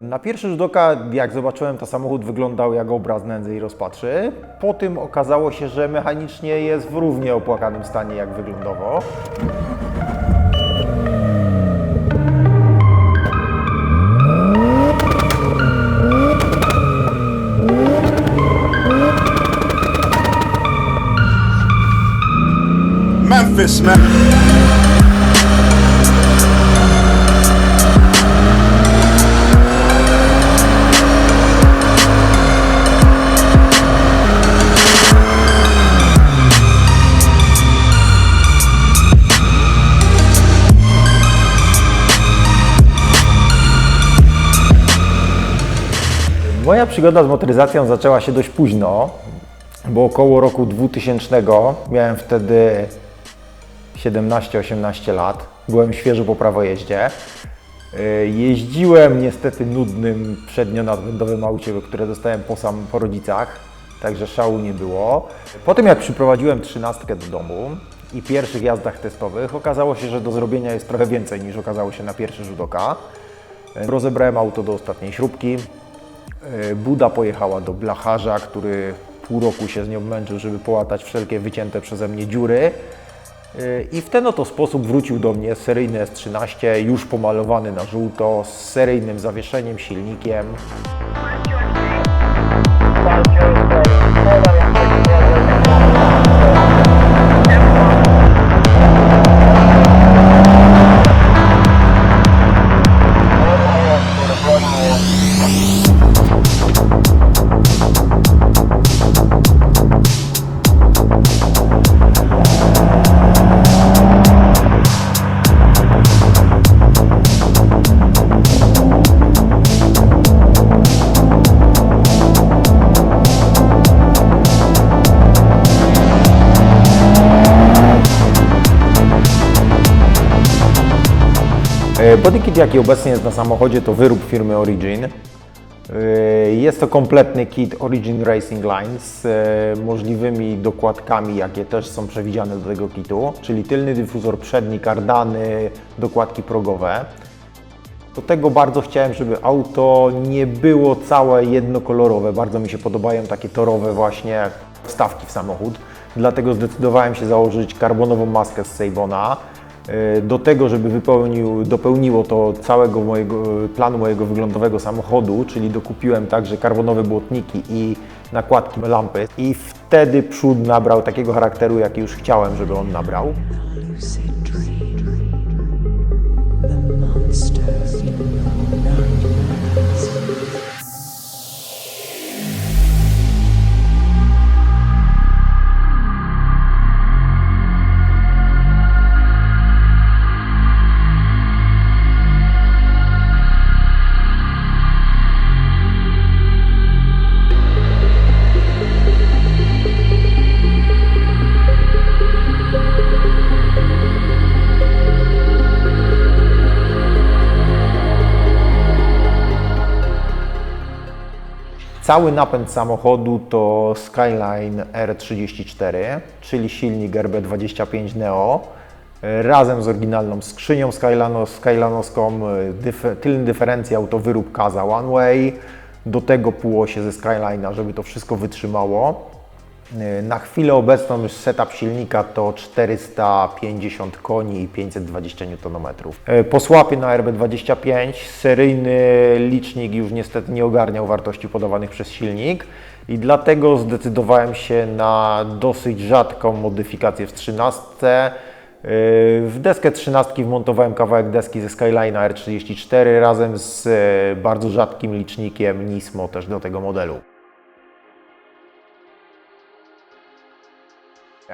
Na pierwszy rzut oka, jak zobaczyłem, to samochód wyglądał jak obraz nędzy i rozpaczy. Po tym okazało się, że mechanicznie jest w równie opłakanym stanie jak wyglądowo. Memphis, man. Moja przygoda z motoryzacją zaczęła się dość późno, bo około roku 2000, miałem wtedy 17-18 lat, byłem świeżo po prawojeździe. Jeździłem niestety nudnym przednionadwędowym aucie, które dostałem po rodzicach, także szału nie było. Po tym jak przyprowadziłem 13 do domu i pierwszych jazdach testowych, okazało się, że do zrobienia jest trochę więcej niż okazało się na pierwszy rzut oka. Rozebrałem auto do ostatniej śrubki. Buda pojechała do blacharza, który pół roku się z nią męczył, żeby połatać wszelkie wycięte przeze mnie dziury. I w ten oto sposób wrócił do mnie seryjny S13, już pomalowany na żółto, z seryjnym zawieszeniem, silnikiem. Bodykit, jaki obecnie jest na samochodzie, to wyrób firmy Origin. Jest to kompletny kit Origin Racing Line z możliwymi dokładkami, jakie też są przewidziane do tego kitu, czyli tylny dyfuzor, przedni, kardany, dokładki progowe. Do tego bardzo chciałem, żeby auto nie było całe jednokolorowe. Bardzo mi się podobają takie torowe właśnie wstawki w samochód. Dlatego zdecydowałem się założyć karbonową maskę z Seibona. Do tego, żeby dopełniło to całego planu mojego wyglądowego samochodu, czyli dokupiłem także karbonowe błotniki i nakładki lampy i wtedy przód nabrał takiego charakteru, jaki już chciałem, żeby on nabrał. Cały napęd samochodu to Skyline R34, czyli silnik RB25 Neo, razem z oryginalną skrzynią skylanowską, tylny dyferencjał to wyrób Kaza One Way, do tego półosie ze Skyline'a, żeby to wszystko wytrzymało. Na chwilę obecną już setup silnika to 450 koni i 520 Nm. Po słapie na RB25 seryjny licznik już niestety nie ogarniał wartości podawanych przez silnik i dlatego zdecydowałem się na dosyć rzadką modyfikację w 13. W deskę 13 wmontowałem kawałek deski ze Skyline'a R34 razem z bardzo rzadkim licznikiem Nismo też do tego modelu.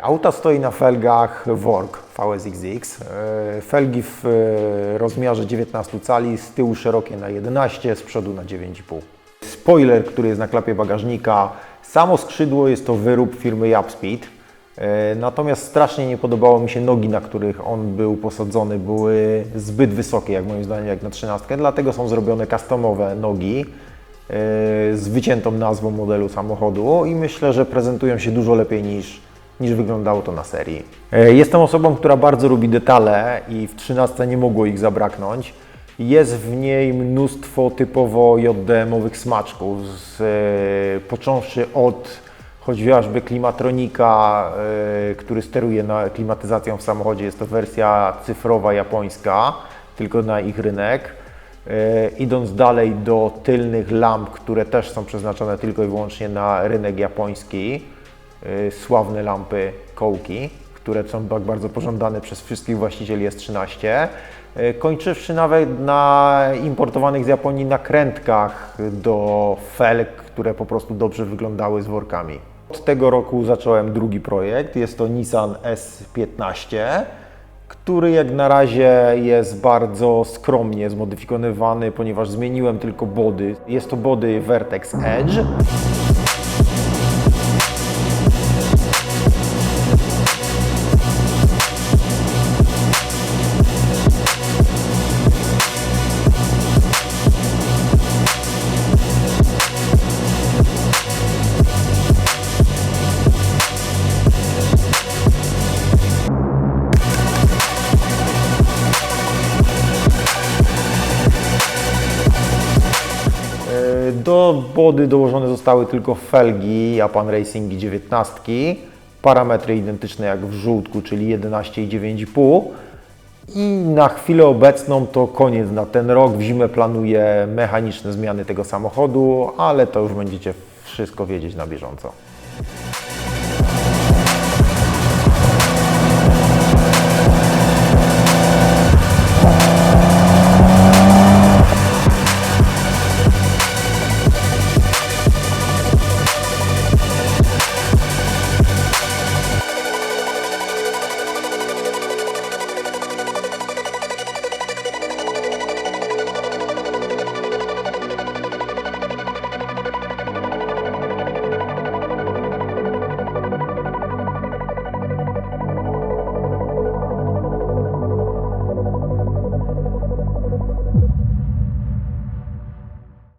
Auto stoi na felgach Work VSXX. Felgi w rozmiarze 19 cali, z tyłu szerokie na 11, z przodu na 9,5. Spoiler, który jest na klapie bagażnika. Samo skrzydło jest to wyrób firmy Japspeed. Natomiast strasznie nie podobało mi się nogi, na których on był posadzony. Były zbyt wysokie, jak moim zdaniem, jak na 13. Dlatego są zrobione customowe nogi z wyciętą nazwą modelu samochodu i myślę, że prezentują się dużo lepiej niż wyglądało to na serii. Jestem osobą, która bardzo lubi detale i w 13 nie mogło ich zabraknąć. Jest w niej mnóstwo typowo JDM-owych smaczków, począwszy od chociażby klimatronika, który steruje klimatyzacją w samochodzie. Jest to wersja cyfrowa japońska, tylko na ich rynek. Idąc dalej do tylnych lamp, które też są przeznaczone tylko i wyłącznie na rynek japoński, sławne lampy Kouki, które są tak bardzo pożądane przez wszystkich właścicieli S13, kończywszy nawet na importowanych z Japonii nakrętkach do felg, które po prostu dobrze wyglądały z workami. Od tego roku zacząłem drugi projekt, jest to Nissan S15, który jak na razie jest bardzo skromnie zmodyfikowany, ponieważ zmieniłem tylko body. Jest to body Vertex Edge. Do body dołożone zostały tylko felgi Japan Racing 19, parametry identyczne jak w żółtku, czyli 11 i 9,5. I na chwilę obecną to koniec na ten rok. W zimę planuję mechaniczne zmiany tego samochodu, ale to już będziecie wszystko wiedzieć na bieżąco.